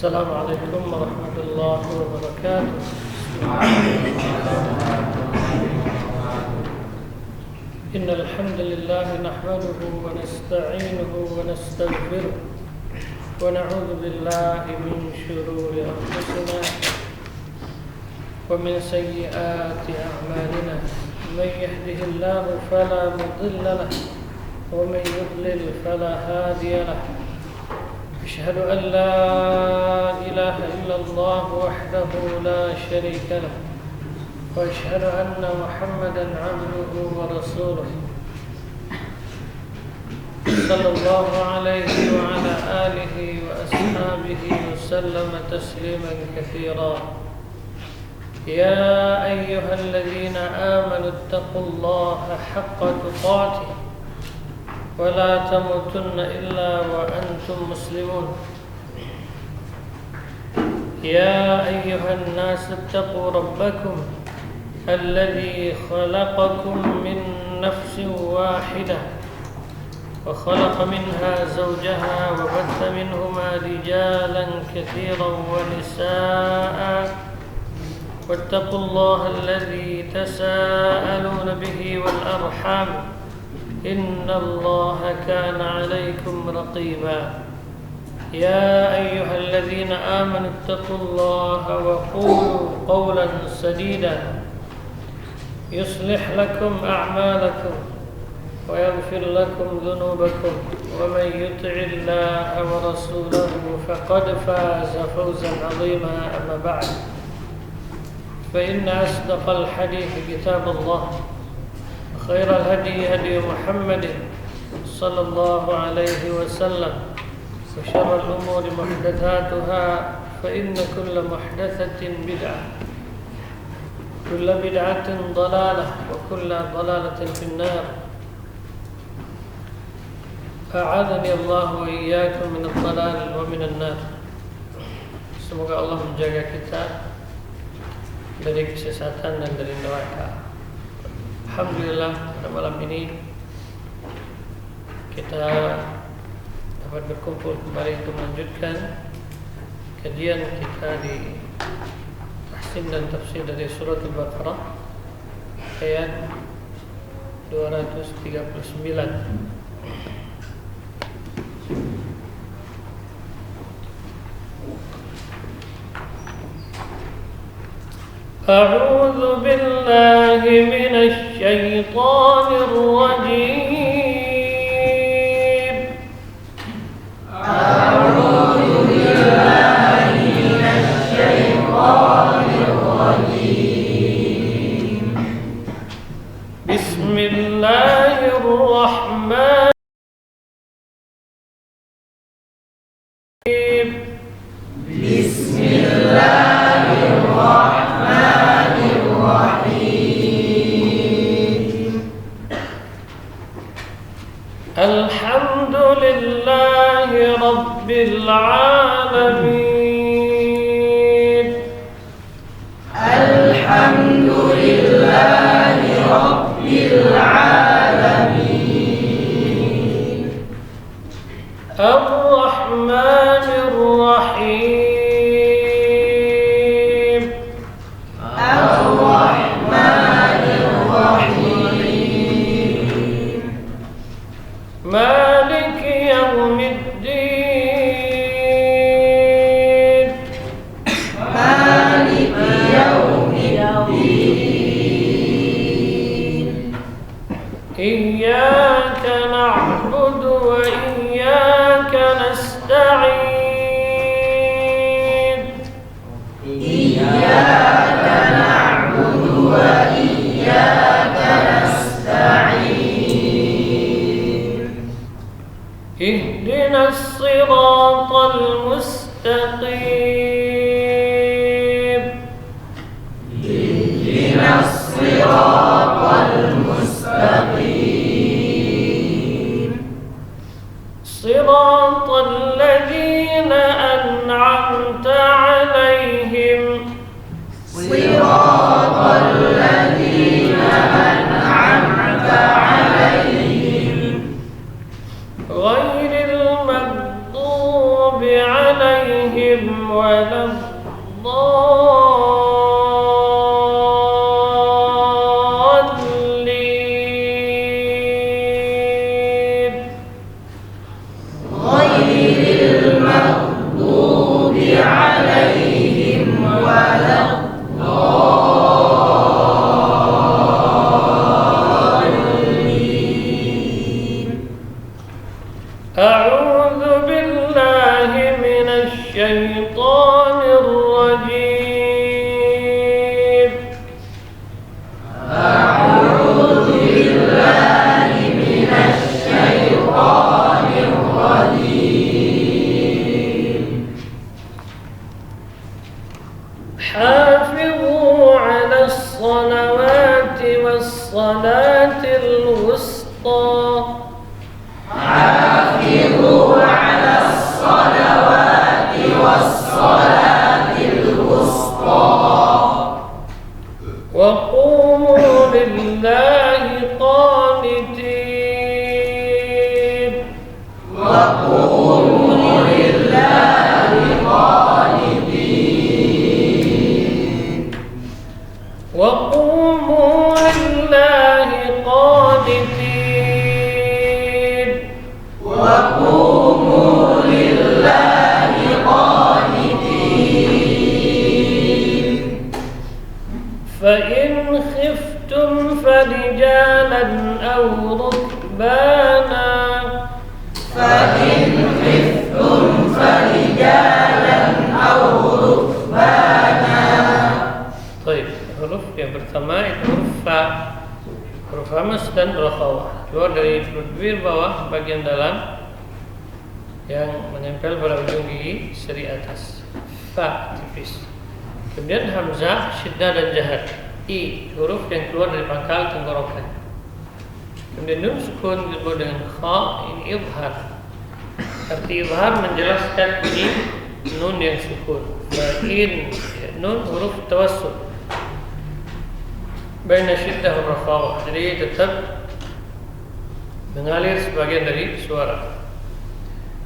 السلام عليكم ورحمة الله وبركاته. إن الحمد لله نحمده ونستعينه ونستغفره ونعوذ بالله من شرور أنفسنا ومن سيئات أعمالنا. من يهده الله فلا مضل له ومن يضلل فلا هادي له. أشهد أن لا إله إلا الله وحده لا شريك له وأشهد أن محمدا عبده ورسوله صلى الله عليه وعلى آله وأصحابه وسلم تسليما كثيرا. يا أيها الذين آمنوا اتقوا الله حق تقاته ولا تموتن إلا وأنتم مسلمون. يا أيها الناس اتقوا ربكم الذي خلقكم من نفس واحدة وخلق منها زوجها وبث منهما رجالا كثيرا ونساء واتقوا الله الذي تساءلون به والأرحام إن الله كان عليكم رقيبا. يا أيها الذين آمنوا اتقوا الله وقولوا قولا سديدا يصلح لكم أعمالكم ويغفر لكم ذنوبكم ومن يطع الله ورسوله فقد فاز فوزا عظيما. أما بعد فإن أصدق الحديث كتاب الله خير الهدي هدي محمد صلى الله عليه وسلم وشر الأمور محدثاتها فإن كل محدثة بدعة كل بدعة ضلالة وكل ضلالة في النار. أعاذني الله وإياكم من الضلال ومن النار. Semoga Allah menjaga kita dari kesesatan dan dari neraka. Alhamdulillah pada malam ini kita dapat berkumpul kembali untuk melanjutkan kajian kita di tahsin dan tafsir dari surat Al-Baqarah ayat 239. أعوذ بالله من الشيطان الرجيم. أعوذ بالله من الشيطان الرجيم. بسم الله الرحمن الرحيم. بسم الله الرحمن الرحيم. الحمد لله رب العالمين. الحمد لله رب العالمين. الرحمن الرحيم. الرحمن الرحيم. مالك يوم الدين. مالك يوم الدين. إياك نعبد وإياك نستعين. إياك نعبد وإياك نستعين. اهدنا الصراط المستقيم. اهدنا الصراط المستقيم. صراط الذين أنعمت عليهم. صراط الذين أنعمت عليهم. غير المغضوب عليهم الصلوات والصلاة الوسطى حافظوا على الصلوات والصلاة الوسطى وقوموا لله قانتين وقوموا لله قانتين وقوموا لله قانتين وقوموا لله قانتين فإن خفتم فرجالا أو ركبانا فإن خفتم فرجالا أو ركبانا. طيب, huruf yang pertama itu huruf fa, huruf hamas dan rakhawah, keluar dari bibir bawah bagian dalam yang menempel pada ujung gigi seri atas, fa tipis. Kemudian hamzah, syiddah dan jahar, i, huruf yang keluar dari pangkal tenggorokan. Kemudian nun sukun ditambah dengan kha, ini izhar. Arti izhar menjelaskan bunyi nun yang sukun. Fa'in, nun huruf tawassul baina syiddah wa rakhawah, jadi tetap mengalir sebagian dari suara.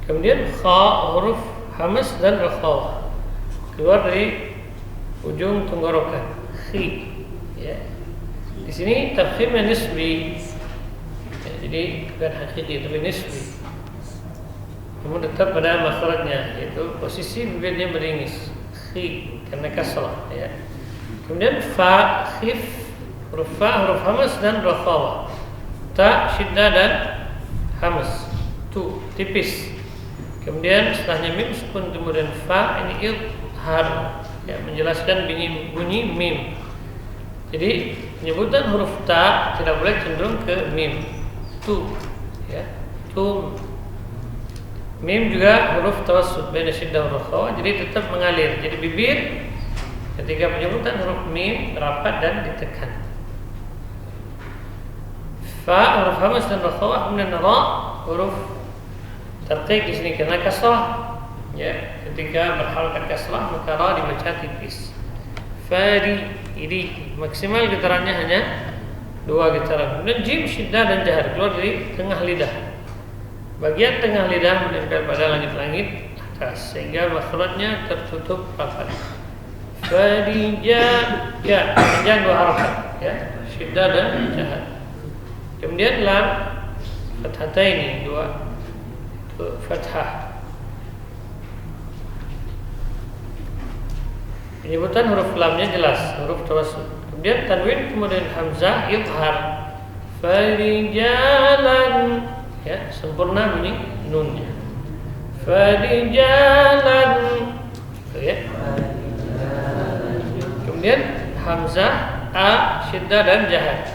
Kemudian kha, huruf hamas dan rakhawah, keluar dari ujung tenggorokan, khi, ya. Di sini tafkhimnya nisbi, ya, jadi bukan hakiki tapi nisbi. Namun tetap pada makhrajnya, yaitu posisi bibirnya meringis, khi, karena kasrah, ya. Kemudian fa, khif, huruf fa, huruf hamas dan rakhawah, ta, syiddah dan hamas, tu, tipis. Kemudian setelahnya mim sukun, kemudian fa, ini izhar, ya, menjelaskan bunyi mim. Jadi penyebutan huruf ta tidak boleh cenderung ke mim, tu, ya, tu. Mim juga huruf tawassut baina syiddah wa rakhawah, jadi tetap mengalir. Jadi bibir ketika penyebutan huruf mim rapat dan ditekan. Fa, huruf hamas dan rakhawah. Kemudian ra, huruf tarqiq di sini karena kasrah, ya, ketika berharakat kasrah maka ra dibaca tipis. Fari, ini maksimal getarannya hanya 2 getaran. Kemudian jim, syiddah dan jahar, keluar dari tengah lidah. Bagian tengah lidah menempel pada langit-langit atas sehingga makhrajnya tertutup rapat. Farija, ya, panjang 2 harakat, ya, syiddah dan jahar. Kemudian lam, fathataini, 2 fathah. Penyebutan huruf lamnya jelas, huruf tawassul. Kemudian tanwin, kemudian hamzah, izhar. Farijalan, ya, sempurna bunyi nunnya. Farijalan, ya. Kemudian hamzah, a, syiddah dan jahar.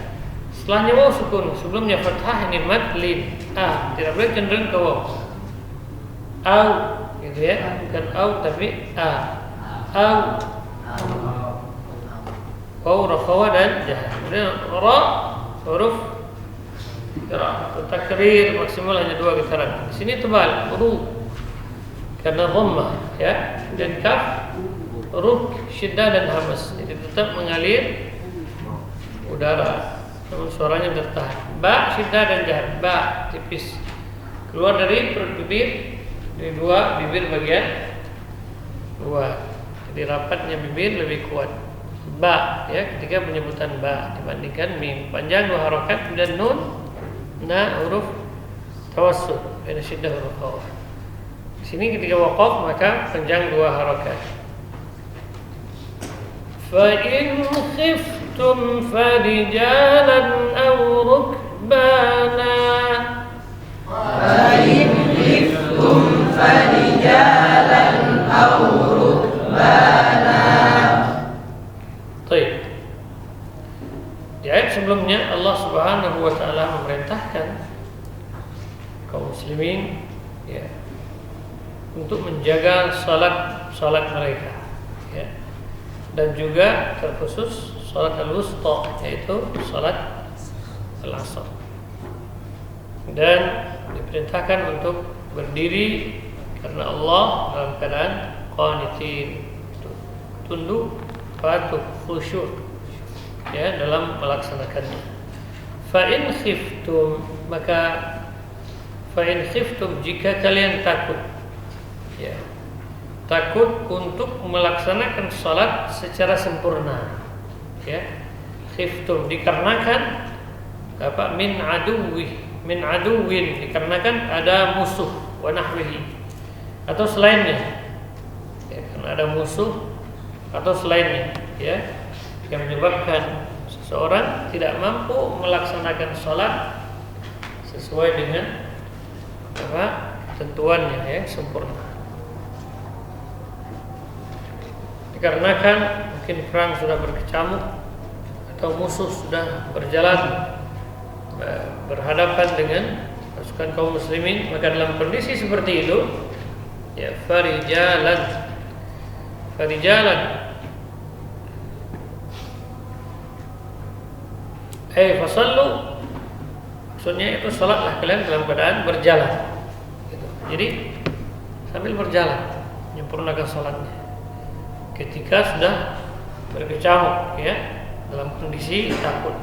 Setelahnya waw sukun, sebelumnya fathah, ini mad lin, a, tidak boleh cenderung ke waw. Au, gitu ya, bukan au tapi a. Au, waw, rakhawah dan jahar. Kemudian ra, huruf takrir maksimal hanya 2 getaran. Di sini tebal, ru, karena dhammah, ya. Dan kaf, ruk, syiddah dan hamas, jadi tetap mengalir udara, namun suaranya tertahan. Ba, syiddah dan jahar, ba, tipis, keluar dari perut bibir, dari 2 bibir bagian luar. Jadi rapatnya bibir lebih kuat. Ba, ya, ketika penyebutan ba dibandingkan mim, panjang 2 harakat. Kemudian nun, na, huruf tawassul baina syiddah wa rakhawah. Di sini ketika waqaf maka panjang 2 harakat. Fa in khiftum farijalan aw rukbana. Fa in khiftum farijalan aw rukbana. Baik. Di ayat sebelumnya Allah Subhanahu wa taala memerintahkan kaum muslimin, ya, untuk menjaga salat mereka, ya, dan juga terkhusus salat al-wusta, yaitu salat al-asr. Dan diperintahkan untuk berdiri karena Allah dalam keadaan qanitin, tunduk, patuh, khusyuk ya dalam melaksanakannya. Fa in khiftum, maka fa in khiftum, jika kalian takut, ya, takut untuk melaksanakan salat secara sempurna, ya. Khiftum dikarenakan apa? Min aduwin, dikarenakan ada musuh, wa nahwihi, atau selainnya, ya, karena ada musuh atau selainnya, ya, yang menyebabkan seseorang tidak mampu melaksanakan salat sesuai dengan apa ketentuannya, ya, sempurna. Dikarenakan mungkin perang sudah berkecamuk atau musuh sudah berjalan berhadapan dengan pasukan kaum muslimin, maka dalam kondisi seperti itu, ya, farijalan, fasallu, maksudnya itu salatlah kalian dalam keadaan berjalan, gitu. Jadi sambil berjalan menyempurnakan salatnya ketika sudah berkecamuk, ya, dalam kondisi takut.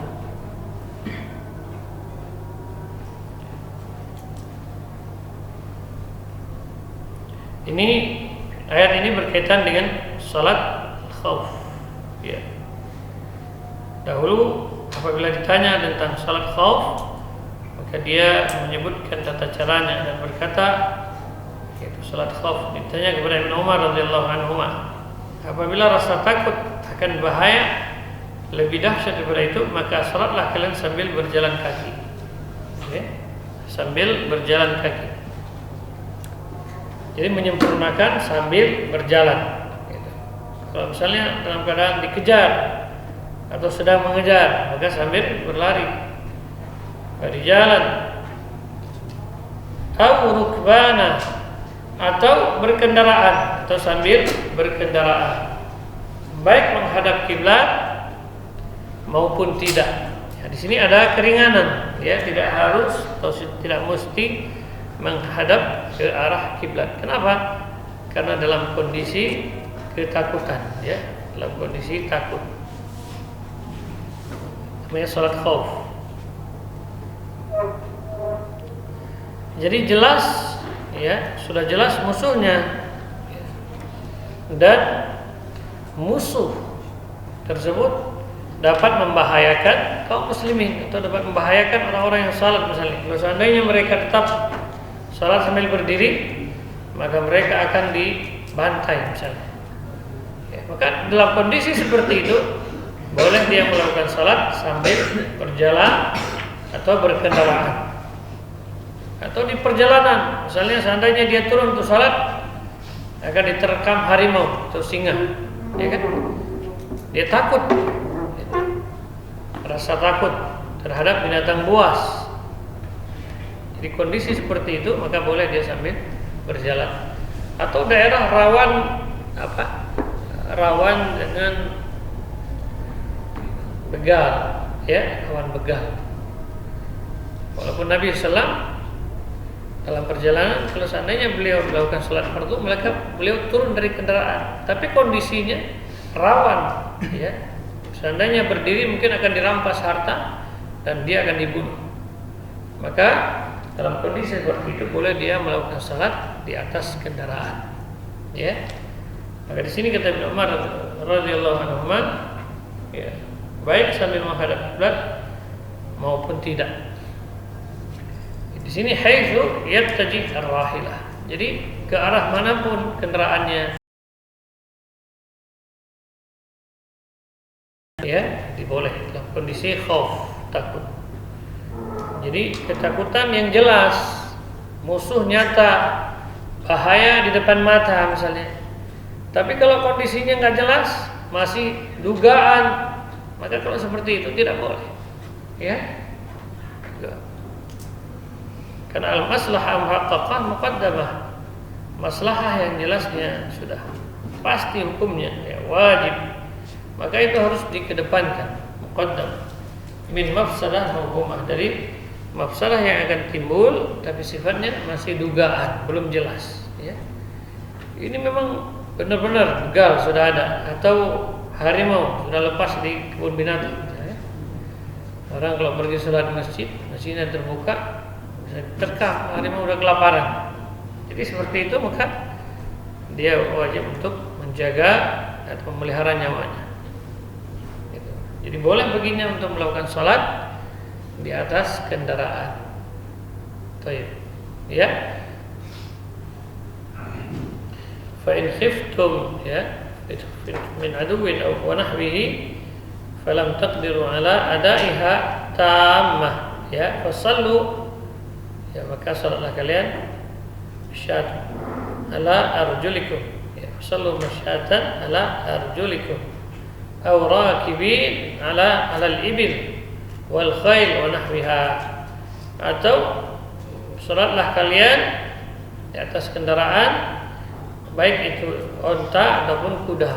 Ini ayat ini berkaitan dengan salat khauf, ya. Dahulu apabila ditanya tentang salat khauf, maka dia menyebutkan tata caranya dan berkata, yaitu salat khauf ditanya kepada Ibnu Umar radhiyallahu anhu, apabila rasa takut akan bahaya lebih dahsyat daripada itu, maka salatlah kalian sambil berjalan kaki, ya, sambil berjalan kaki. Jadi menyempurnakan sambil berjalan, gitu. Kalau misalnya dalam keadaan dikejar atau sedang mengejar, maka sambil berlari, berjalan, atau rukbana, atau berkendaraan, atau sambil berkendaraan, baik menghadap kiblat maupun tidak. Ya, di sini ada keringanan, ya, tidak harus atau tidak mesti menghadap ke arah kiblat. Kenapa? Karena dalam kondisi ketakutan, ya, dalam kondisi takut. Namanya salat khauf. Jadi jelas, ya, sudah jelas musuhnya, dan musuh tersebut dapat membahayakan kaum muslimin atau dapat membahayakan orang-orang yang salat misalnya. Kalau seandainya mereka tetap salat sambil berdiri, maka mereka akan dibantai misalnya, ya, maka dalam kondisi seperti itu boleh dia melakukan salat sambil berjalan atau berkendaraan. Atau di perjalanan, misalnya seandainya dia turun untuk salat, akan diterkam harimau atau singa, ya kan? Dia takut, rasa takut terhadap binatang buas. Di kondisi seperti itu, maka boleh dia sambil berjalan. Atau daerah rawan rawan dengan begal, ya, rawan begal. Walaupun Nabi SAW dalam perjalanan, kalau seandainya beliau melakukan salat fardu, maka beliau turun dari kendaraan, tapi kondisinya rawan, ya. Seandainya berdiri mungkin akan dirampas harta dan dia akan dibunuh. Maka dalam kondisi seperti itu boleh dia melakukan salat di atas kendaraan, ya. Maka di sini kata Ibnu Umar radhiyallahu anhu, ya, baik sambil menghadap kiblat maupun tidak. Di sini haitsu yattaji ar-rahilah. Jadi ke arah manapun kendaraannya, ya, diboleh dalam kondisi khauf, takut. Jadi ketakutan yang jelas, musuh nyata, bahaya di depan mata misalnya. Tapi kalau kondisinya nggak jelas, masih dugaan, maka kalau seperti itu tidak boleh, ya. Karena al-maslahah muhaqqaqah muqaddamah. Maslahah yang jelasnya sudah pasti hukumnya, ya, wajib maka itu harus dikedepankan, muqaddam min mafsadah hukumah, dari mafsadah yang akan timbul tapi sifatnya masih dugaan, belum jelas ya. Ini memang benar-benar begal sudah ada, atau harimau sudah lepas di kebun binatang ya. Orang kalau pergi sholat masjidnya terbuka, bisa terkam, harimau udah kelaparan. Jadi seperti itu maka dia wajib untuk menjaga atau memelihara nyawanya. Gitu. Jadi boleh baginya untuk melakukan sholat di atas kendaraan. Baik, ya. Fa in khiftum ya min aduwwin aw wa nahwihi falam taqdiru ala adaiha tammah ya fasallu ya, maka salatlah kalian masyatan ala arjulikum ya, fasallu masyatan ala arjulikum aw rakibin ala al-ibil wal khail wa nahwiha, atau salatlah kalian di atas kendaraan baik itu onta ataupun kuda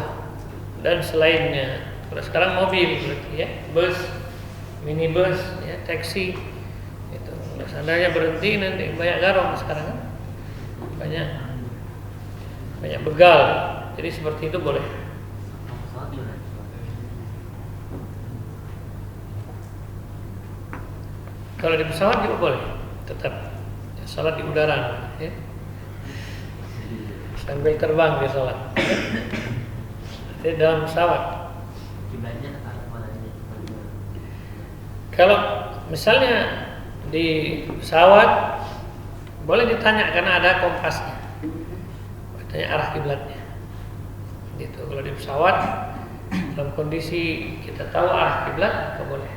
dan selainnya. Kalau sekarang mobil berarti ya, bus, minibus, ya, taksi. Itu. Kalau seandainya berhenti nanti banyak garong sekarang kan, banyak begal. Jadi seperti itu boleh. Kalau di pesawat juga boleh, tetap ya, salat di udara, ya. Sambil terbang dia salat. Di dalam pesawat. Kalau misalnya di pesawat boleh ditanya karena ada kompasnya, katanya arah kiblatnya. Gitu. Kalau di pesawat dalam kondisi kita tahu arah kiblat, nggak boleh.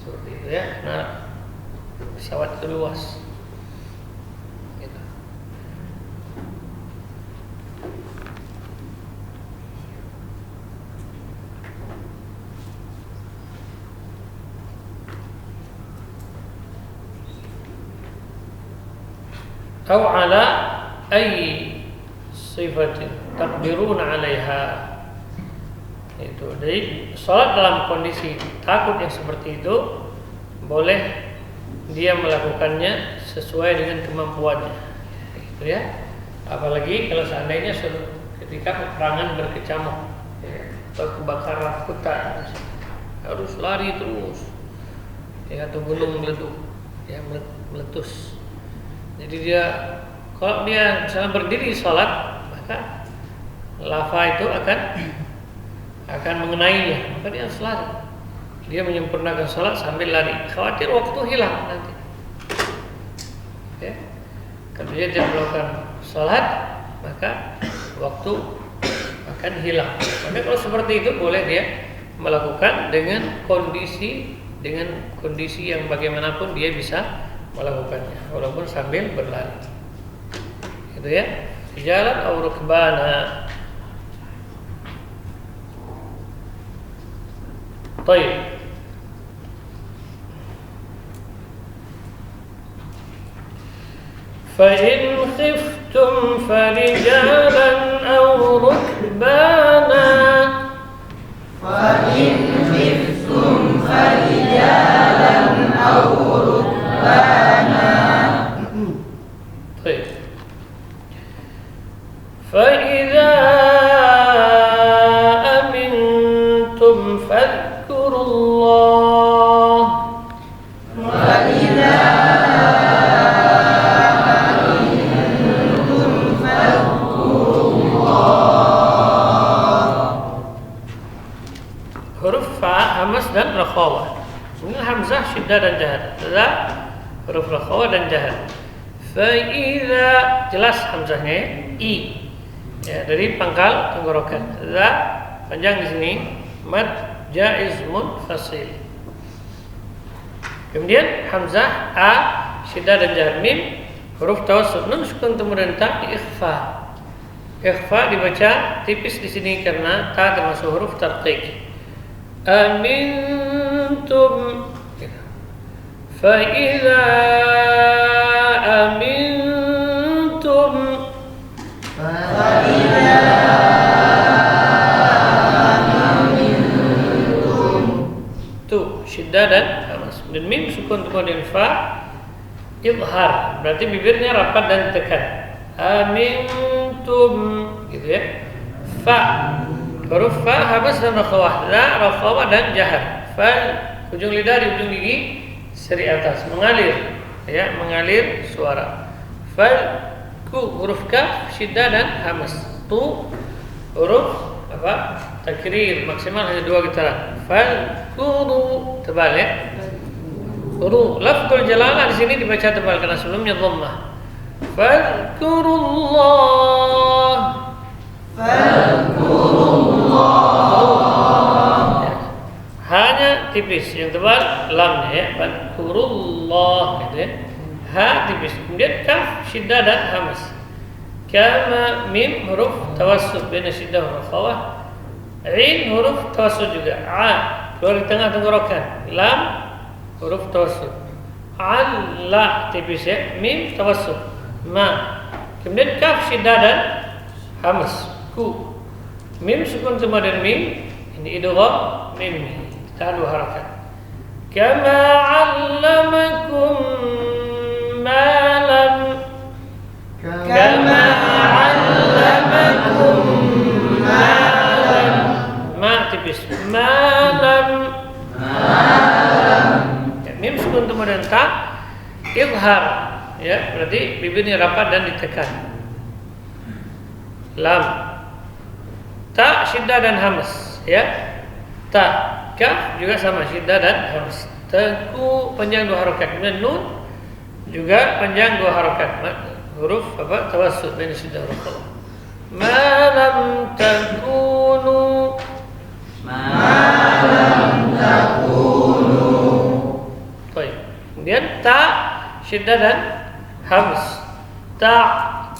Seperti itu ya, karena pesawat itu luas. Atau ala ay sifatin taqdiruna 'alaiha. Itu jadi salat dalam kondisi takut yang seperti itu boleh dia melakukannya sesuai dengan kemampuannya. Gitu ya. Apalagi kalau seandainya ketika peperangan berkecamuk ya, atau kebakaran hutan harus lari terus ya, atau gunung meleduk ya, meletus. Jadi dia kalau dia misalnya berdiri sholat, maka lava itu akan mengenainya, maka dia harus lari. Dia menyempurnakan sholat sambil lari, khawatir waktu hilang nanti. Ya. Kalau dia tidak melakukan sholat, maka waktu akan hilang. Maka kalau seperti itu boleh dia melakukan dengan kondisi yang bagaimanapun dia bisa melakukannya, walaupun sambil berlari. Gitu ya. Di jalan atau rukbana. Baik. Fa in khiftum farijalan aw rukbana. Fa in khiftum farijalan aw rukbana. Baik. فإذا أمنتم فاذكروا الله فإذا أمنتم فاذكروا الله. Huruf fa, hamas dan rakhawah. Ini hamzah syiddah dan jahar. Za huruf rakhawah dan jahar. Fa'idha jelas hamzahnya i. Ya, dari pangkal tenggorokan. Za panjang di sini, mad jaiz munfasil. Kemudian hamzah a syiddah dan jahar, mim huruf tawassut, nun sukun kemudian ta ikhfa. Ikhfa dibaca tipis di sini karena ta termasuk huruf tarqiq. Amintum. Fa idza amintum فإذا أمنتم syiddah dan hamas. Dan mim sukun kemudian fa izhar, berarti bibirnya rapat dan tekan. Amintum gitu ya. Fa huruf fa hamas dan rakhawah, la rakhawah dan jahar. Fa ujung lidah di ujung gigi seri atas mengalir ya, mengalir suara. Fal ku huruf kaf syiddah dan hamas. Tu huruf apa? Takrir maksimal hanya 2 getaran. Fal kuru tebal ya. Kuru lafzul jalalah di sini dibaca tebal karena sebelumnya dhammah. Fal kurullah. Hanya tipis, yang tebal lamnya ya. Fadkurullah gitu ya. Ha tipis. Kemudian kaf syiddah dan hamas. Kama mim huruf tawassut baina syiddah wa rakhawah. Ain huruf tawassut juga. A keluar di tengah tenggorokan. Lam huruf tawassut. Al la tipis ya. Mim tawassut. Ma. Kemudian kaf syiddah dan hamas. Ku. Mim sukun kemudian mim. Ini idgham mim. Tahan 2 harakat. Kama 'allamakum ma lam. Kama 'allamakum ma lam. Ma tipis. Ma lam. Ya, mim sukun kemudian ta. Izhar ya, berarti bibirnya rapat dan ditekan. Lam. Ta syiddah dan hamas ya. Ta kaf juga sama syiddah dan hamas. Teku panjang 2 harakat. Kemudian nun juga panjang 2 harakat. Huruf apa? Tawassut baina syiddah wa rakhawah. Ma lam takunu. Baik. Kemudian ta syiddah dan hamas. Ta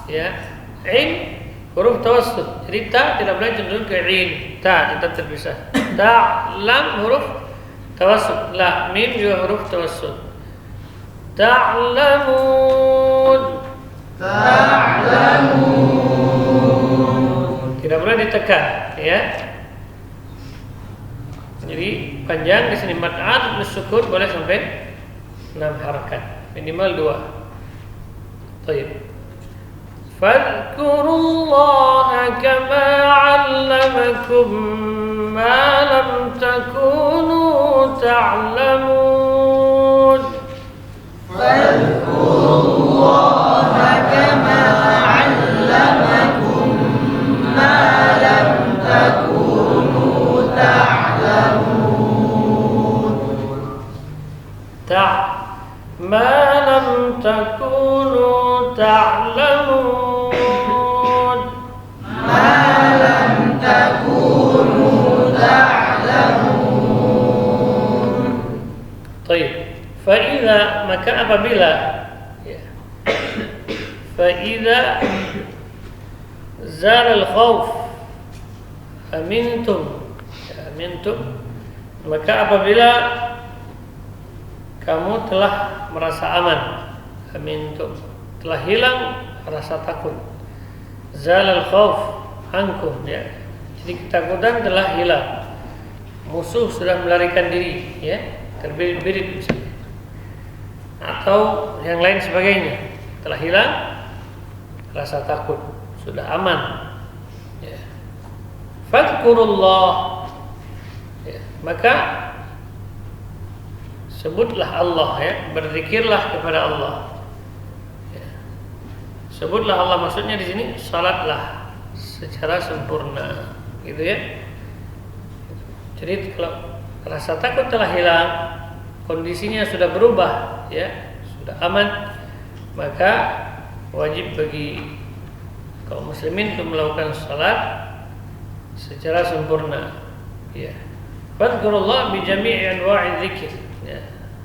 ya. Ain huruf tawassut. Jadi ta tidak boleh cenderung ke ain. Ta tetap terpisah. Ta lam huruf tawassut. La mim juga huruf tawassut. Ta'lamun. Tidak boleh ditekan ya. Jadi panjang di sini mad ad sukun boleh sampai 6 harakat. Minimal 2. Baik. Fadhkurullaha kama 'allamakum ma lam takunu ta'lamun. Fadhkurullaha kama 'allamakum ma lam takunu ta'lamun. Ma lam takunu ta'lamun. Fa'idha maka apabila ya. Fa'idha zalal khawf amintum ya, amintum maka apabila kamu telah merasa aman, amintum telah hilang rasa takut, zalal khawf ankum ya. Jadi ketakutan telah hilang, musuh sudah melarikan diri ya, terbirit-birit misalnya atau yang lain sebagainya, telah hilang rasa takut, sudah aman ya. Fadhkurullah ya, maka sebutlah Allah ya, berzikirlah kepada Allah ya. Sebutlah Allah maksudnya di sini salatlah secara sempurna gitu ya. Jadi kalau rasa takut telah hilang, kondisinya sudah berubah ya, sudah aman, maka wajib bagi kaum muslimin untuk melakukan salat secara sempurna ya. Fadhkurullah bi jami'i anwa'i dzikir ya.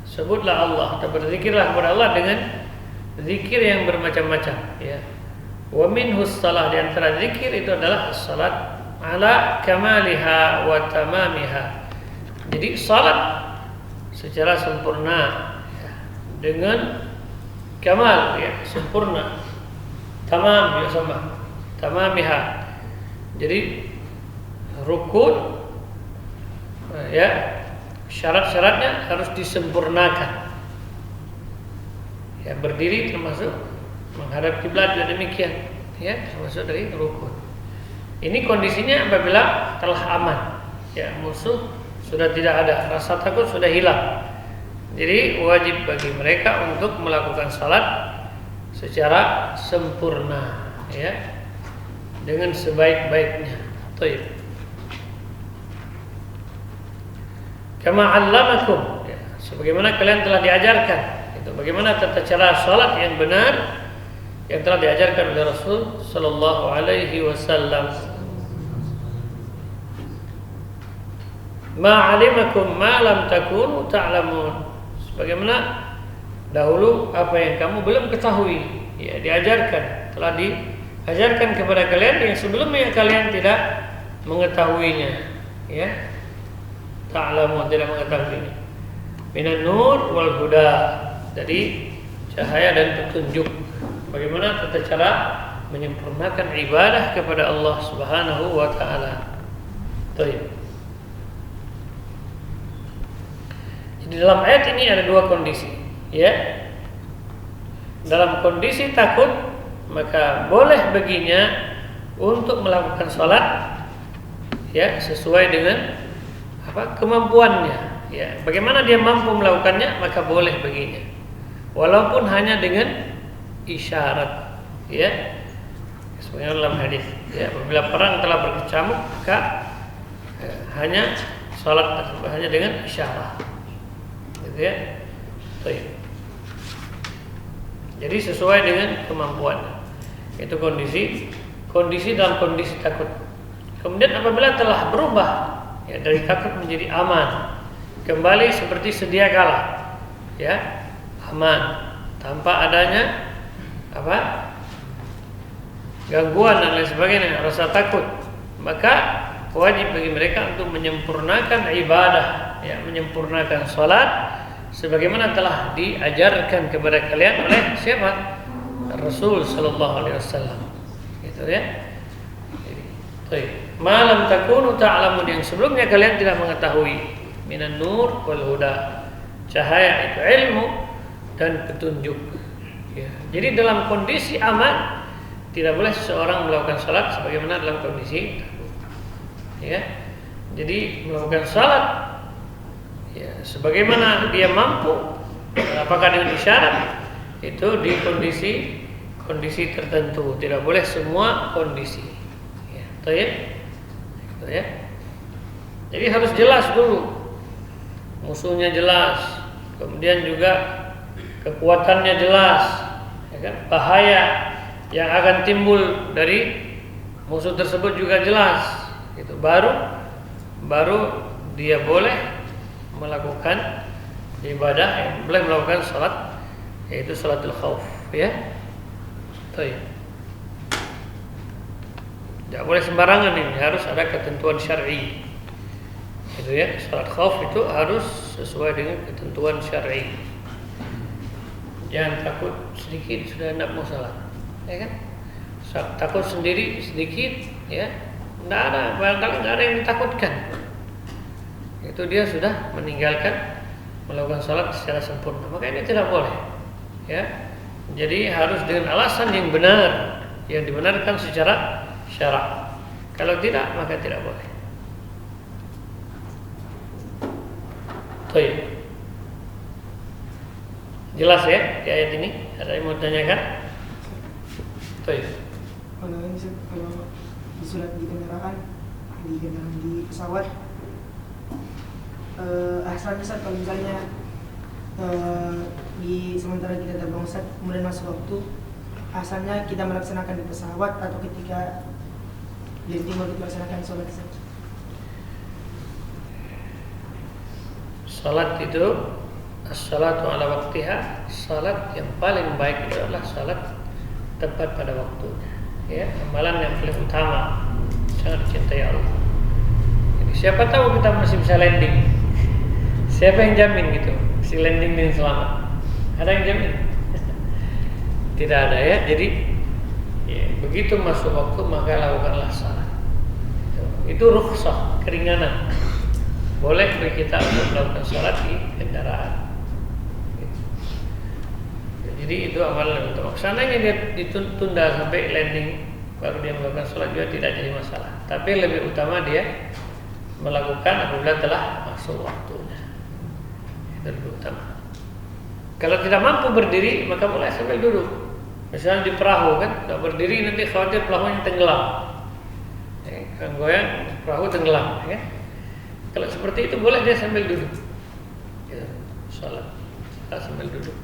Sebutlah Allah atau berzikirlah kepada Allah dengan zikir yang bermacam-macam ya. Wa minhus salah, di antara zikir itu adalah salat ala kamaliha wa tamamiha. Jadi salat secara sempurna ya, dengan kamal ya, sempurna, tamam ya sama, tamamiha. Jadi rukun ya, syarat-syaratnya harus disempurnakan. Ya, berdiri termasuk menghadap kiblat juga demikian, ya, termasuk dari rukun. Ini kondisinya apabila telah aman, ya, musuh sudah tidak ada, rasa takut sudah hilang. Jadi wajib bagi mereka untuk melakukan salat secara sempurna, ya, dengan sebaik-baiknya. Baik. Kama 'allamakum, ya, sebagaimana kalian telah diajarkan. Itu bagaimana tata cara salat yang benar yang telah diajarkan oleh Rasul sallallahu alaihi wasallam. Ma 'alimakum ma lam takunu ta'lamun. Sebagaimana dahulu apa yang kamu belum ketahui, ya, diajarkan, telah diajarkan kepada kalian yang sebelumnya kalian tidak mengetahuinya, ya. Ta'lamun, tidak mengetahuinya. Minan nur wal huda, jadi cahaya dan petunjuk. Bagaimana tata cara menyempurnakan ibadah kepada Allah Subhanahu wa taala. Baik. Jadi dalam ayat ini ada dua kondisi, ya. Dalam kondisi takut, maka boleh baginya untuk melakukan salat, ya, sesuai dengan kemampuannya, ya. Bagaimana dia mampu melakukannya, maka boleh baginya, walaupun hanya dengan isyarat, ya. Sebagaimana dalam hadis, ya, apabila perang telah berkecamuk, maka hanya salat hanya dengan isyarat, gitu, ya. Baik. Jadi sesuai dengan kemampuannya. Itu kondisi dalam kondisi takut. Kemudian apabila telah berubah, ya, dari takut menjadi aman, kembali seperti sedia kala, ya, aman tanpa adanya gangguan dan lain sebagainya, rasa takut, maka wajib bagi mereka untuk menyempurnakan ibadah, ya, menyempurnakan salat sebagaimana telah diajarkan kepada kalian oleh siapa? Rasul sallallahu alaihi wasallam. Gitu, ya. Baik. Malam takunu ta'lamun, yang sebelumnya kalian tidak mengetahui. Minan nur wal huda. Cahaya itu ilmu dan petunjuk. Ya. Jadi dalam kondisi aman tidak boleh seseorang melakukan salat sebagaimana dalam kondisi takut. Ya. Jadi melakukan salat, ya, sebagaimana dia mampu, apakah dengan isyarat, itu di kondisi tertentu, tidak boleh semua kondisi. Ya, gitu, ya. Jadi harus jelas dulu, musuhnya jelas, kemudian juga kekuatannya jelas, ya kan? Bahaya yang akan timbul dari musuh tersebut juga jelas. Itu baru dia boleh melakukan ibadah, boleh melakukan salat, yaitu salatul khauf, ya. Baik. Tidak boleh sembarangan, ini harus ada ketentuan syar'i. Itu, ya, salat khauf itu harus sesuai dengan ketentuan syar'i. Jangan takut sedikit sudah tidak mau salat, ya kan? Takut sendiri sedikit, ya, tidak ada, barangkali tidak ada yang ditakutkan. Itu dia sudah meninggalkan melakukan salat secara sempurna, maka ini tidak boleh, ya. Jadi harus dengan alasan yang benar, yang dibenarkan secara syarak. Kalau tidak, maka tidak boleh. Baik. Jelas, ya, di ayat ini? Ada yang mau tanyakan? Baik. Kalau di surat di kendaraan, di pesawat, asalnya Ustaz, kalau misalnya di sementara kita terbang Ustaz, kemudian masuk waktu, asalnya kita melaksanakan di pesawat atau ketika di timur kita melaksanakan sholat Ustaz? Salat itu as-salatu ala waqtiha, salat yang paling baik itu adalah salat tepat pada waktunya, ya, amalan yang paling utama, sangat dicintai Allah. Jadi siapa tahu kita masih bisa landing, siapa yang jamin gitu si landing dengan selamat? Ada yang jamin? Tidak ada, ya. Jadi, ya, begitu masuk waktu maka lakukanlah salat. Itu rukhsah, keringanan. boleh bagi kita untuk melakukan sholat di kendaraan. Jadi itu amalan utama. Seandainya dia ditunda sampai landing baru dia melakukan sholat juga tidak jadi masalah. Tapi lebih utama dia melakukan apabila telah masuk waktunya. Itu lebih utama. Kalau tidak mampu berdiri maka mulai sambil duduk. Misalnya di perahu kan, tidak berdiri nanti khawatir perahunya tenggelam. Kan goyang perahu tenggelam, ya. Kalau seperti itu boleh dia sambil duduk. Ya, sholat sambil duduk.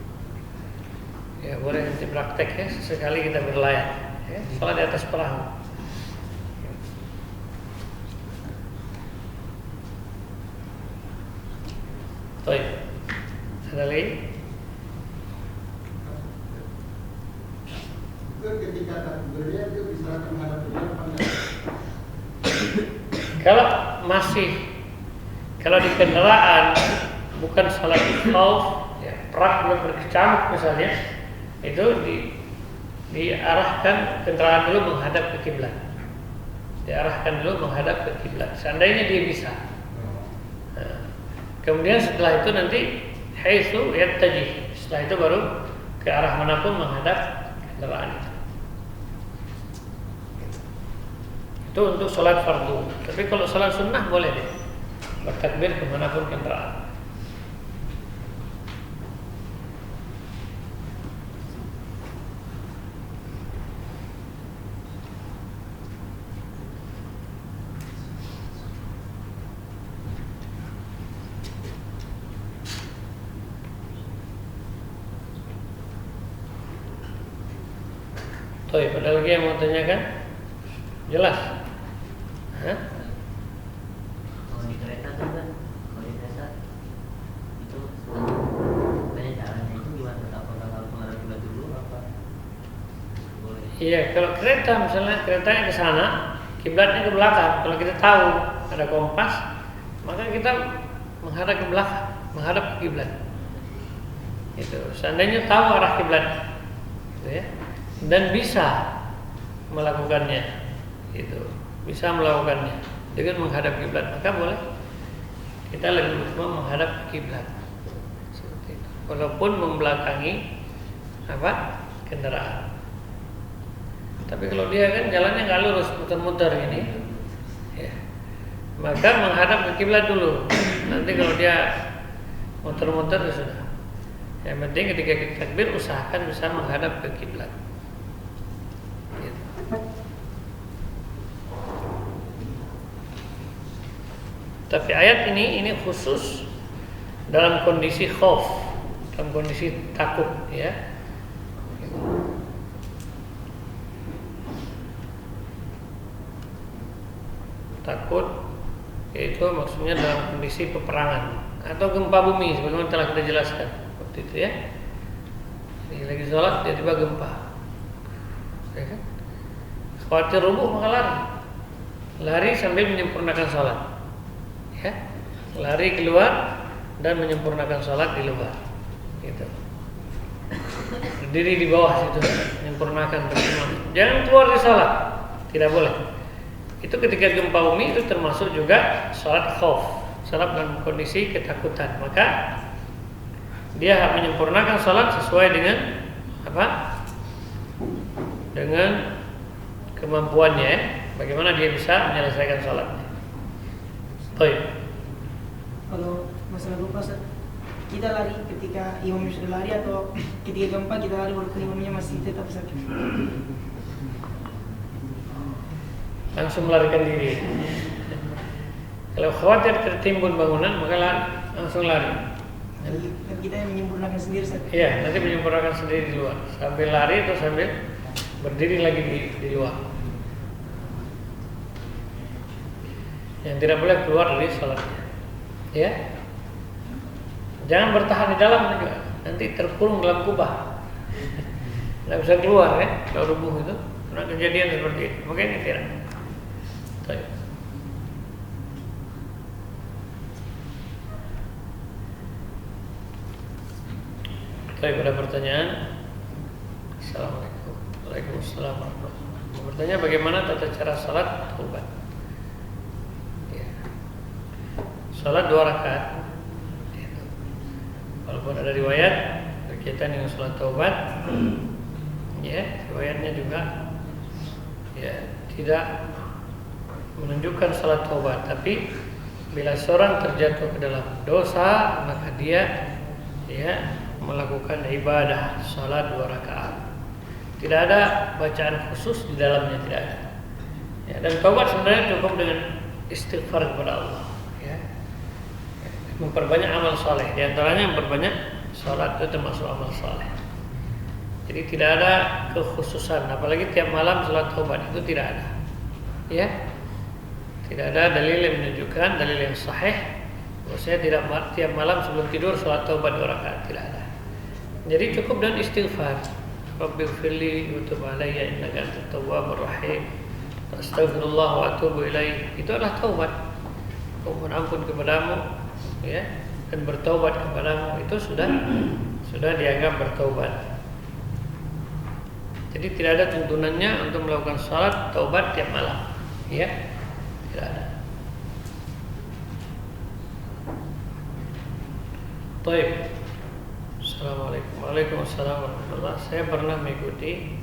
Ya boleh nanti praktek ya, sesekali kita berlayar, ya, sholat di atas perahu. Baik, ada lagi? Ketika takbirnya itu bisa menghadap kiblat apa enggak? Kalau di kendaraan bukan salat khauf, ya, perang belum berkecamuk misalnya, itu diarahkan kendaraan dulu menghadap ke kiblat. Diarahkan dulu menghadap ke kiblat. Seandainya dia bisa. Nah, kemudian setelah itu nanti haitsu yattaji. Setelah itu baru ke arah manapun menghadap kendaraan itu. Itu untuk sholat fardu. Tapi kalau sholat sunnah boleh deh bertakbir kemanapun kendaraan. Ada lagi yang mau tanyakan? Jelas? Hah? Kalau di kereta tuh kan, kalau di kereta itu banyak caranya itu gimana? Apakah harus menghadap kiblat dulu apa? Boleh. Iya, kalau kereta misalnya keretanya ke sana, kiblatnya ke belakang. Kalau kita tahu ada kompas, maka kita menghadap ke belakang, menghadap ke kiblat. Itu. Seandainya tahu arah kiblat, gitu ya, dan bisa melakukannya, itu bisa melakukannya dengan menghadap kiblat, maka boleh kita lebih utama menghadap kiblat seperti itu, walaupun membelakangi kendaraan. Tapi kalau dia kan jalannya nggak lurus, muter-muter ini, ya, maka menghadap ke kiblat dulu. Nanti kalau dia muter-muter ya sudah. Yang penting ketika kita takbir usahakan bisa menghadap ke kiblat. Tapi ayat ini khusus dalam kondisi khauf, dalam kondisi takut, ya. Takut yaitu maksudnya dalam kondisi peperangan atau gempa bumi sebagaimana telah kita jelaskan waktu itu, ya. Ini lagi sholat tiba-tiba gempa, ya kan? Khawatir rubuh maka lari sambil menyempurnakan sholat. Ya, lari keluar dan menyempurnakan sholat di luar, gitu. Berdiri di bawah situ, menyempurnakan bersama. Jangan keluar di sholat, tidak boleh. Itu ketika gempa bumi itu termasuk juga sholat khauf, sholat dalam kondisi ketakutan. Maka dia harus menyempurnakan sholat sesuai dengan dengan kemampuannya, bagaimana dia bisa menyelesaikan sholatnya. Baik. Kalau masalah gempa, kita lari ketika imam sudah lari atau ketika gempa kita lari walaupun imamnya masih tetap sakit? Langsung melarikan diri. Kalau khawatir tertimbun bangunan maka langsung lari. Dan kita yang menyempurnakan sendiri saja. Iya, nanti menyempurnakan sendiri di luar. Sambil lari atau sambil berdiri lagi di luar. Yang tidak boleh keluar dari sholatnya, ya. Jangan bertahan di dalam juga, nanti terkurung dalam kubah, tidak bisa keluar, ya. Kalau rubuh itu, pernah kejadian seperti itu, mungkin tidak. Baik, pada pertanyaan. Assalamualaikum. Waalaikumsalam warahmatullahi wabarakatuh. Bertanya bagaimana tata cara salat taubat. sholat 2 rakaat. Gitu. Walaupun ada riwayat berkaitan dengan sholat taubat, ya riwayatnya juga ya tidak menunjukkan sholat taubat, tapi bila seorang terjatuh ke dalam dosa maka dia ya melakukan ibadah sholat 2 rakaat. Tidak ada bacaan khusus di dalamnya, tidak ada. Ya, dan taubat sebenarnya cukup dengan istighfar kepada Allah. Ya. Memperbanyak amal soleh. Di antaranya memperbanyak sholat itu termasuk amal soleh. Jadi tidak ada kekhususan, apalagi tiap malam sholat taubat itu tidak ada. Ya, tidak ada dalil yang menunjukkan, dalil yang sahih bahwasanya tidak tiap malam sebelum tidur sholat taubat 2 rakaat, tidak ada. Jadi cukup dengan istighfar. Rabbighfirli wa tub alayya innaka antat tawwabur rahim. Astaghfirullah wa atubu ilaih. Itu adalah taubat. Mohon ampun kepadamu, ya, dan bertaubat kepadamu, itu sudah dianggap bertaubat. Jadi tidak ada tuntunannya untuk melakukan salat taubat tiap malam, ya, tidak ada. Baik. Assalamualaikum. Waalaikumsalam warahmatullahi wabarakatuh. Saya pernah mengikuti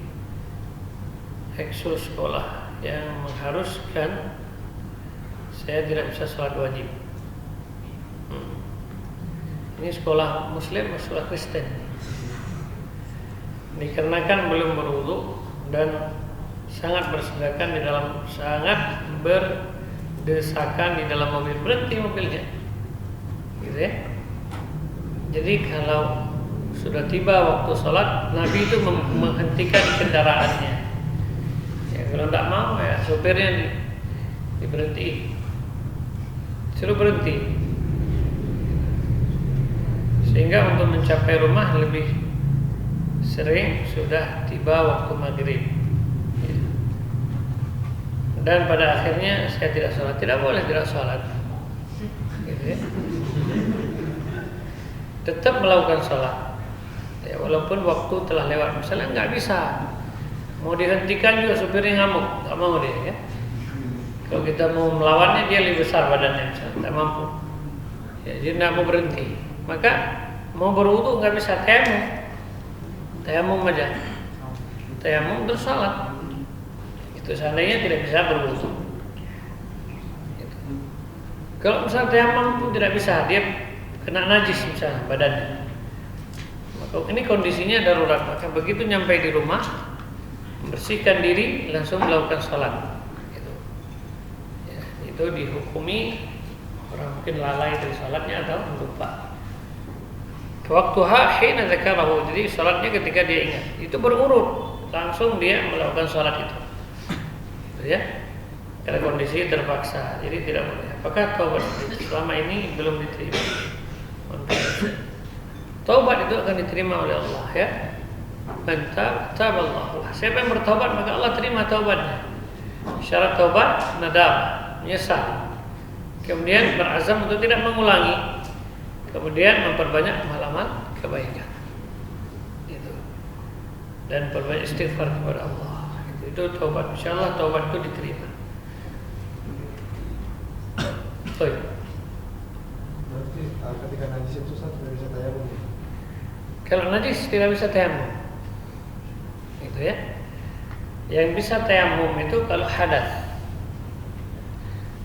ekskul sekolah yang mengharuskan saya tidak bisa sholat wajib. Ini sekolah Muslim atau sekolah Kristen? Dikarenakan belum berwudu dan sangat berdesakan di dalam mobil, berhenti mobilnya, gitu ya. Jadi kalau sudah tiba waktu sholat, Nabi itu menghentikan kendaraannya. Ya, kalau tidak mau ya sopirnya diberhenti, suruh berhenti. Sehingga untuk mencapai rumah lebih sering sudah tiba waktu maghrib. Dan pada akhirnya saya tidak sholat. Tidak boleh tidak sholat, gitu ya. Tetap melakukan sholat, ya, walaupun waktu telah lewat. Misalnya nggak bisa, mau dihentikan juga supirnya ngamuk, nggak mau dia, ya. Kalau kita mau melawannya dia lebih besar badannya, misalnya tidak mampu, ya, jadi nggak mau berhenti. Maka mau berwudu nggak bisa, tayamum aja, tayamum terus sholat. Itu seandainya tidak bisa berwudu. Gitu. Kalau misalnya tayamum pun tidak bisa, dia kena najis misalnya badannya, maka ini kondisinya darurat. Maka begitu nyampe di rumah, membersihkan diri, langsung melakukan sholat. Gitu. Ya, itu dihukumi orang mungkin lalai dari sholatnya atau lupa. Waktuha hina dzakarahu, jadi sholatnya ketika dia ingat, itu berurut, langsung dia melakukan sholat itu. Gitu ya. Karena kondisi terpaksa, jadi tidak boleh. Apakah taubat selama ini belum diterima? Taubat itu akan diterima oleh Allah, ya. Man taballahu. Siapa yang bertaubat maka Allah terima taubatnya. Syarat taubat nadam, menyesal. Kemudian berazam untuk tidak mengulangi. Kemudian memperbanyak amal-amal kebaikan. Itu. Dan perbanyak istighfar kepada Allah. Itu taubat. Insyaallah taubat itu diterima. Baik. Berarti ketika najis itu tidak bisa tayamum. Kalau najis tidak bisa tayamum, itu ya. Yang bisa tayamum itu kalau hadas.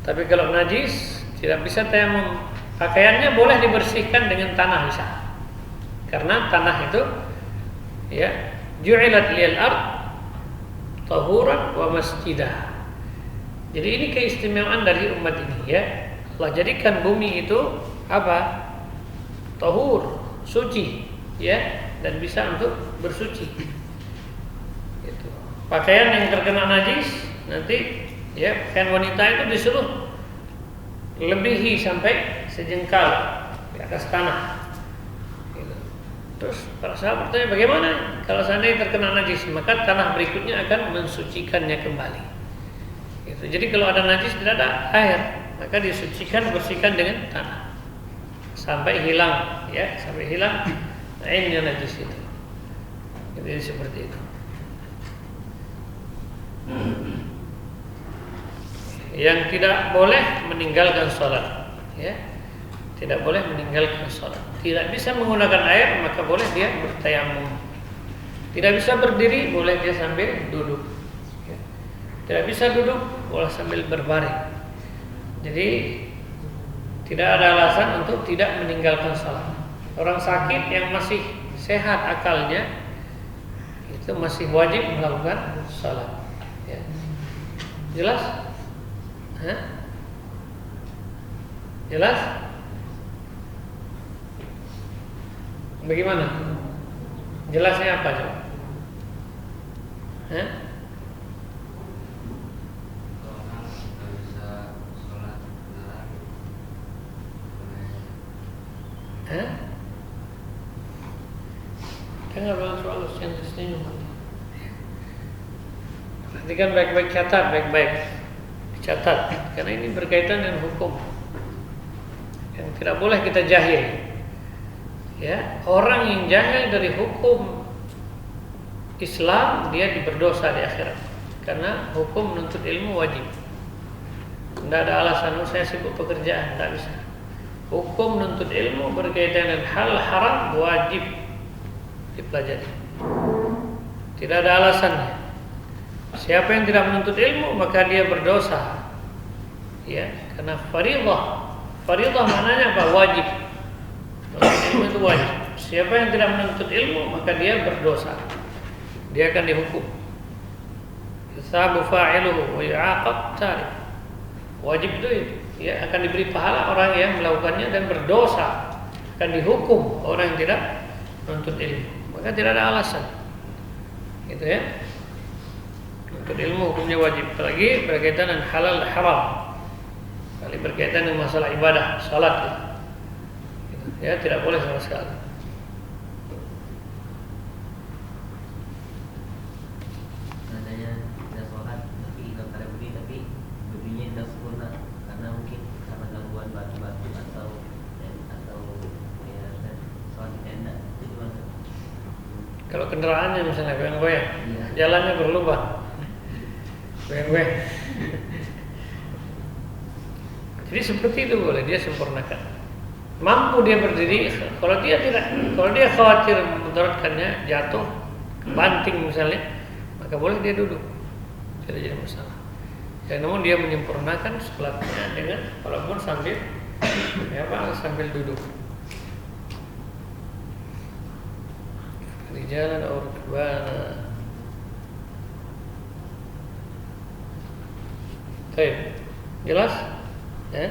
Tapi kalau najis tidak bisa tayamum. Pakaiannya boleh dibersihkan dengan tanah bisa. Karena tanah itu ya ju'ilat lil ard tahuran wa masjidah. Jadi ini keistimewaan dari umat ini, ya. Allah jadikan bumi itu apa? Tahur, suci, ya, dan bisa untuk bersuci. Gitu. Pakaian yang terkena najis nanti, ya, pakaian wanita itu disuruh lebihi sampai sejengkal di atas tanah. Gitu. Terus para sahabat bertanya, bagaimana kalau seandainya terkena najis? Maka tanah berikutnya akan mensucikannya kembali. Gitu. Jadi kalau ada najis tidak ada air, maka disucikan, bersihkan dengan tanah sampai hilang, ya, sampai hilang ainnya najis itu. Jadi seperti itu. Yang tidak boleh meninggalkan sholat, ya. tidak boleh meninggalkan sholat. Tidak bisa menggunakan air, maka boleh dia bertayamum. Tidak bisa berdiri, boleh dia sambil duduk. Ya. Tidak bisa duduk, boleh sambil berbaring. Jadi tidak ada alasan untuk tidak meninggalkan sholat. Orang sakit yang masih sehat akalnya itu masih wajib melakukan sholat. Ya. Jelas? Hah? Jelas? Bagaimana? Jelasnya apa coba? Hah? Orang nggak bisa sholat benar. Hah? Kita nggak bilang soal yang senyum. Perhatikan baik-baik, catat baik-baik, catat, karena ini berkaitan dengan hukum yang tidak boleh kita jahil. Ya, orang yang jahil dari hukum Islam dia berdosa di akhirat, karena hukum menuntut ilmu wajib. Tidak ada alasan saya sibuk pekerjaan, tidak bisa. Hukum menuntut ilmu berkaitan dengan hal haram wajib dipelajari. Tidak ada alasannya. Siapa yang tidak menuntut ilmu maka dia berdosa. Ya, karena fardhah maknanya apa? Wajib. Ilmu itu wajib. Siapa yang tidak menuntut ilmu maka dia berdosa. Dia akan dihukum. Yusabu fa'iluhu wa yu'aqab tarikh. Wajib itu ya akan diberi pahala orang yang melakukannya, dan berdosa akan dihukum orang yang tidak menuntut ilmu. Maka tidak ada alasan. Gitu ya. Menuntut ilmu hukumnya wajib. Apalagi berkaitan dengan halal dan haram. Kali berkaitan dengan masalah ibadah, salat. Ya, tidak boleh sama sekali. Seandainya tidak sholat tapi pada berdiri, tapi berdirinya tidak sempurna karena mungkin karena gangguan batu-batu atau ya sholat tidak enak, itu gimana? Kalau kendaraannya misalnya goyang-goyang, Iya. jalannya berlubang, goyang-goyang. Jadi seperti itu boleh dia sempurnakan. Mampu dia berdiri, kalau dia khawatir memudaratkannya, jatuh, banting misalnya, maka boleh dia duduk, tidak jadi masalah. Ya, namun dia menyempurnakan sholatnya dengan walaupun sambil duduk. Di jalan rukbana. Baik, jelas? Ya?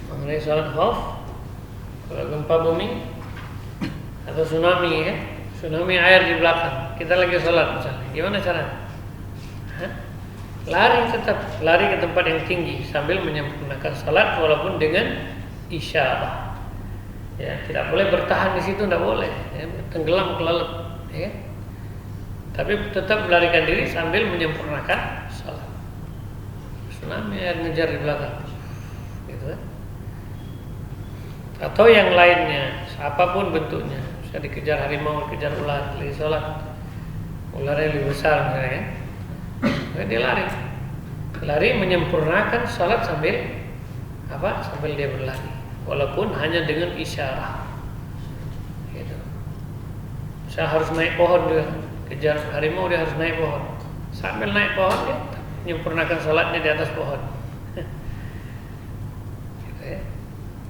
Mengenai sholat khauf, kalau gempa bumi atau tsunami ya, tsunami air di belakang, kita lagi sholat misalnya, gimana caranya? Lari ke tempat yang tinggi sambil menyempurnakan sholat walaupun dengan isyarah. Ya, tidak boleh bertahan di situ, tidak boleh, ya, tenggelam ke laut, ya. Tapi tetap melarikan diri sambil menyempurnakan sholat. Tsunami air ngejar di belakang, gitu kan? Atau yang lainnya, apapun bentuknya, bisa dikejar harimau, dikejar ular, lagi sholat, ularnya lebih besar misalnya, maka dia lari menyempurnakan sholat sambil dia berlari, walaupun hanya dengan isyarat. Gitu. Saya harus naik pohon juga, kejar harimau dia harus naik pohon, sambil naik pohon dia menyempurnakan sholatnya di atas pohon.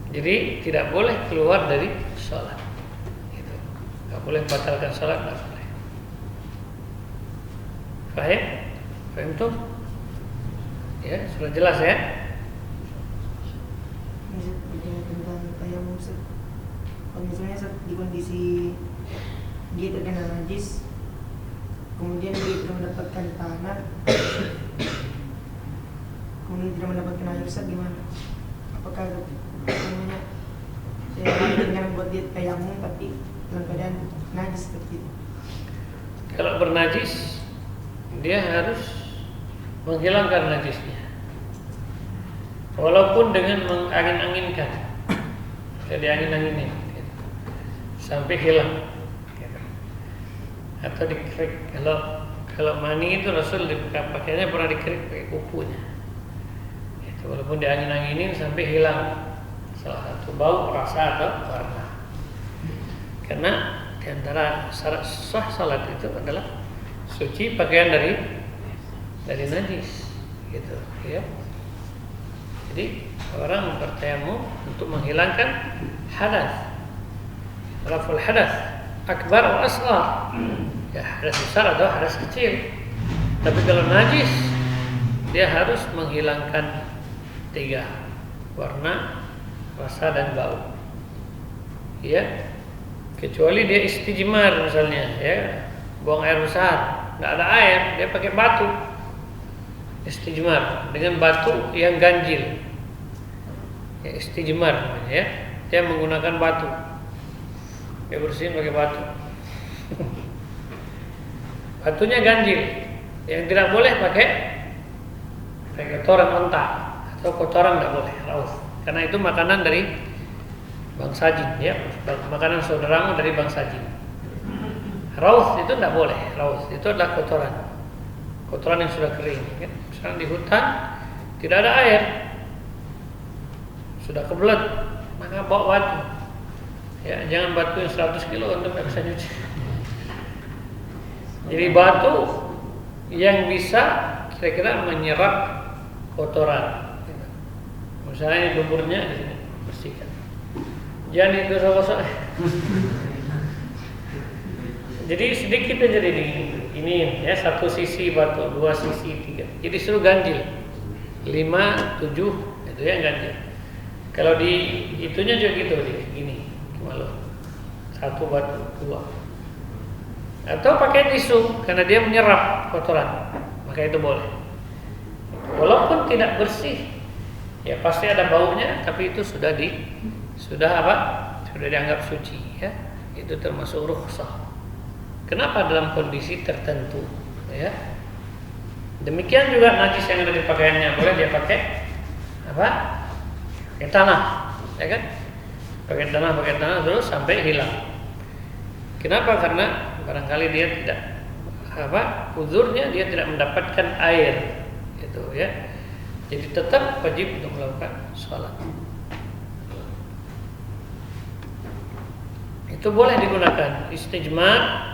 Jadi tidak boleh keluar dari sholat. Gitu. Tidak boleh batalkan sholat, tidak boleh. Fahim? Fahim tuh? Ya, sudah jelas ya? Bicara tentang tayamum, kalau misalnya di kondisi dia terkena najis, kemudian dia tidak mendapatkan tanah, kemudian tidak mendapatkan air, gimana? Apakah namanya saya dengan buat dia tayamum tapi dalam keadaan najis seperti itu? Kalau bernajis, dia harus menghilangkan najisnya, walaupun dengan mengangin-anginkan, jadi angin-anginin gitu, sampai hilang, gitu. Atau dikerik. Kalau mani itu Rasul pakainya pernah dikerik pakai kukunya, gitu. Walaupun diangin-anginin sampai hilang salah satu bau, rasa atau warna. Karena di antara syarat sah salat itu adalah suci pakaian dari najis, gitu, ya. Jadi orang bertayamum untuk menghilangkan hadas, raful hadas akbar atau asghar, ya hadas besar atau hadas kecil. Tapi kalau najis dia harus menghilangkan 3: warna, rasa dan bau, ya. Kecuali dia istijmar misalnya, ya, buang air besar, tidak ada air, dia pakai batu, istijmar dengan batu yang ganjil, ya, istijmar namanya, ya. Dia menggunakan batu, dia bersihin pakai batu. Batunya ganjil, yang tidak boleh pakai kotoran onta atau kotoran tidak boleh, raus, karena itu makanan dari bangsa jin, ya, makanan saudaramu dari bangsa jin. Raus itu tidak boleh, raus itu adalah kotoran yang sudah kering, ya. Misalnya di hutan tidak ada air, sudah kebelet, maka bawa batu, ya, jangan batu yang 100 kilo untuk tidak bisa nyuci. Jadi batu yang bisa kira-kira menyerap kotoran, misalnya di lumpurnya di sini bersihkan. Jangan digosok-gosok. Jadi sedikit aja ini ya, 1 sisi batu, 2 sisi, 3. Jadi suruh ganjil 5, 7 itu ya ganjil. Kalau di itunya juga gitu deh, gini, gimana? 1 batu, 2. Atau pakai tisu karena dia menyerap kotoran, maka itu boleh. Walaupun tidak bersih, ya pasti ada baunya, tapi itu sudah dianggap suci, ya. Itu termasuk rukhsah. Kenapa? Dalam kondisi tertentu, ya. Demikian juga najis yang ada di pakaiannya, boleh dia pakai apa? Pakai tanah, ya kan? Pakai tanah terus sampai hilang. Kenapa? Karena barangkali dia tidak uzurnya dia tidak mendapatkan air, gitu, ya. Jadi tetap wajib untuk melakukan sholat. Itu boleh digunakan istijmar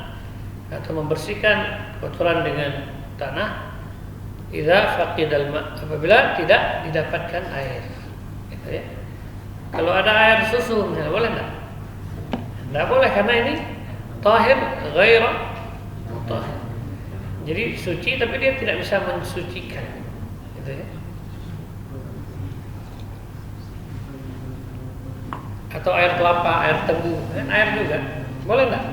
atau membersihkan kotoran dengan tanah idza faqidal ma, apabila tidak didapatkan air, gitu, ya. Kalau ada air susu misalnya, boleh enggak? Enggak boleh karena ini tahir ghaira mutahhir. Jadi suci tapi dia tidak bisa mensucikan, gitu, ya. Atau air kelapa, air tebu, kan air juga, boleh enggak?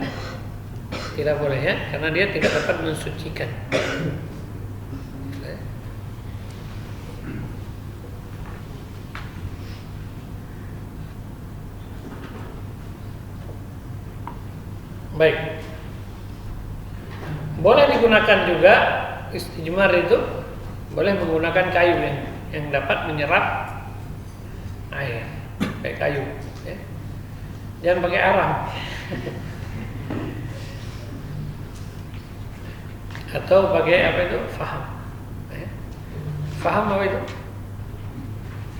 Tidak boleh, ya, karena dia tidak dapat mensucikan. Baik, boleh digunakan juga istijmar itu, boleh menggunakan kayu yang dapat menyerap air, kayak kayu, ya. Jangan pakai arang. Atau pakai apa itu? Faham, ya. Faham apa itu?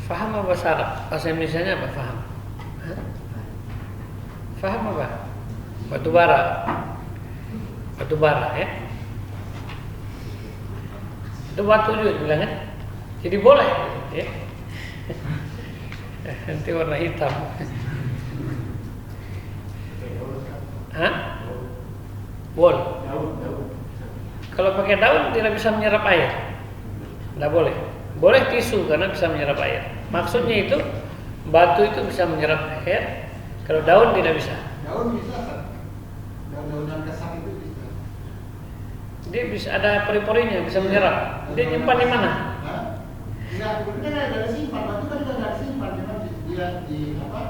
Faham apa bahasa Arab? Bahasa Indonesianya apa? Faham. Faham apa? Batu bara, ya. Itu batu juga bilangnya. Jadi boleh, ya. Nanti warna hitam. Hah? Wol. Kalau pakai daun tidak bisa menyerap air, tidak boleh. Boleh tisu karena bisa menyerap air. Maksudnya itu batu itu bisa menyerap air. Kalau daun tidak bisa. Daun bisa kan? Daun-daunan kesang itu bisa. Dia bisa ada pori-porinya, bisa menyerap. Dia nyimpan di mana? Hah? Enggak, sebenarnya nggak ada simpan. Batu kan juga nggak simpan, cuma dia di apa?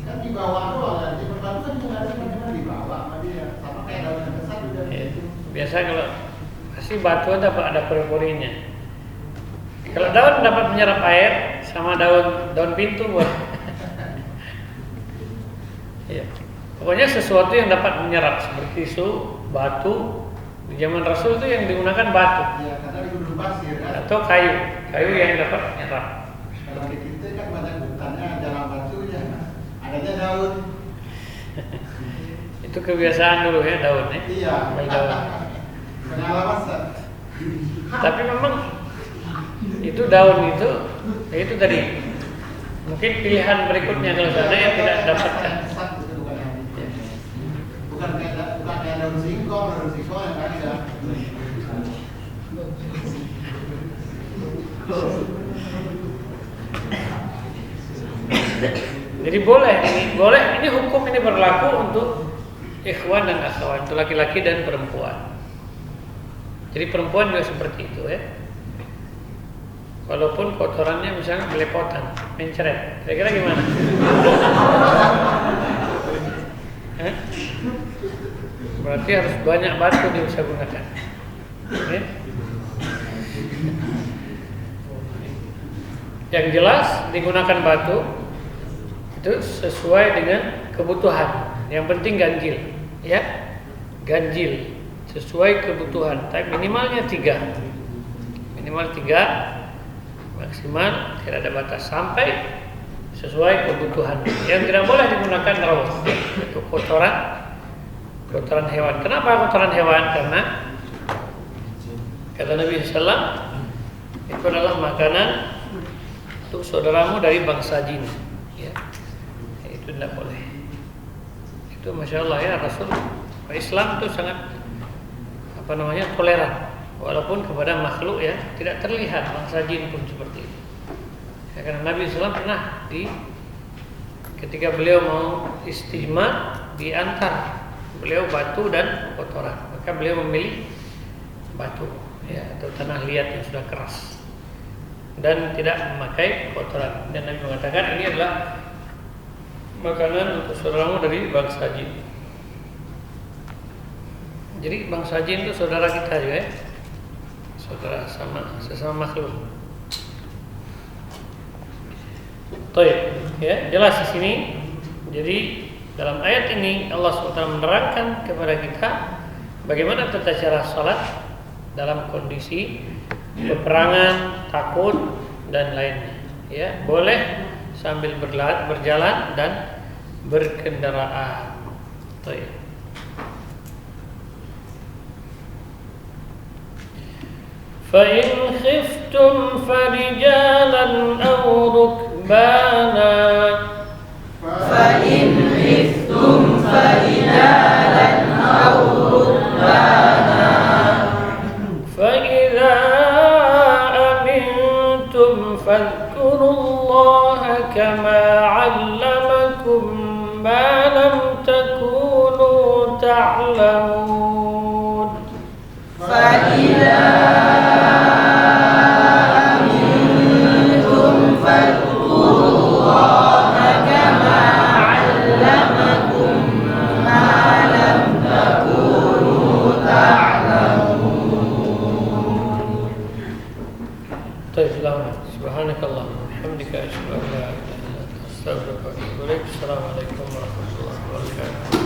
Kan di bawah doang kan. Di batu kan juga nggak simpan, cuma di bawah sama dia. Sama kayak daun kesang juga. Ya, biasa kalau pasti batu ada pori-porinya. Kalau daun dapat menyerap air sama daun pintu, boleh. Ya. Pokoknya sesuatu yang dapat menyerap seperti tisu, batu. Di zaman Rasul itu yang digunakan batu. Ya, karena di gunung pasir kan. Atau kayu yang dapat menyerap. Kalau di kita kan banyak hutannya, jarang batunya, adanya daun. Itu kebiasaan dulu ya daun ya. Iya. Ambil daun. Pengalaman Ustaz. Tapi memang itu daun itu, ya itu tadi mungkin pilihan berikutnya kalau sana yang tidak dapatkan. Bukan kayak daun singkong yang ada. Jadi boleh ini hukum ini berlaku untuk ikhwan dan akhwat, untuk laki-laki dan perempuan. Jadi perempuan juga seperti itu ya. Walaupun kotorannya misalnya belepotan, mencret, kira-kira gimana? Berarti harus banyak batu dia bisa gunakan. Ya? Yang jelas digunakan batu itu sesuai dengan kebutuhan. Yang penting ganjil, ya, ganjil sesuai kebutuhan. Tapi minimalnya 3, minimal 3, maksimal tidak ada batas sampai sesuai kebutuhan. Yang tidak boleh digunakan rawat itu kotoran hewan. Kenapa kotoran hewan? Karena kata Nabi SAW itu adalah makanan untuk saudaramu dari bangsa jin. Ya. Itu tidak boleh. Itu Masya Allah ya, Rasul Islam itu sangat toleran, walaupun kepada makhluk ya tidak terlihat, bangsa jin pun seperti itu. Ya, karena Nabi SAW pernah ketika beliau mau istijmar diantar beliau batu dan kotoran, maka beliau memilih batu ya atau tanah liat yang sudah keras dan tidak memakai kotoran. Dan Nabi mengatakan ini adalah makanan untuk saudaramu dari bangsa jin. Jadi bangsa jin itu saudara kita juga ya, saudara sesama makhluk. Baik, ya jelas di sini. Jadi dalam ayat ini Allah SWT menerangkan kepada kita bagaimana tata cara salat dalam kondisi peperangan, takut dan lainnya. Ya, boleh sambil berjalan dan berkendaraan. Baik. فإن خفتم فرجالا أو ركبانا فإذا أمنتم فاذكروا الله كما علمكم ما لم تكونوا تعلمون سبحانك اللهم وبحمدك أشهد أن لا إله إلا أنت أستغفرك وأتوب إليك. السلام عليكم ورحمة الله وبركاته.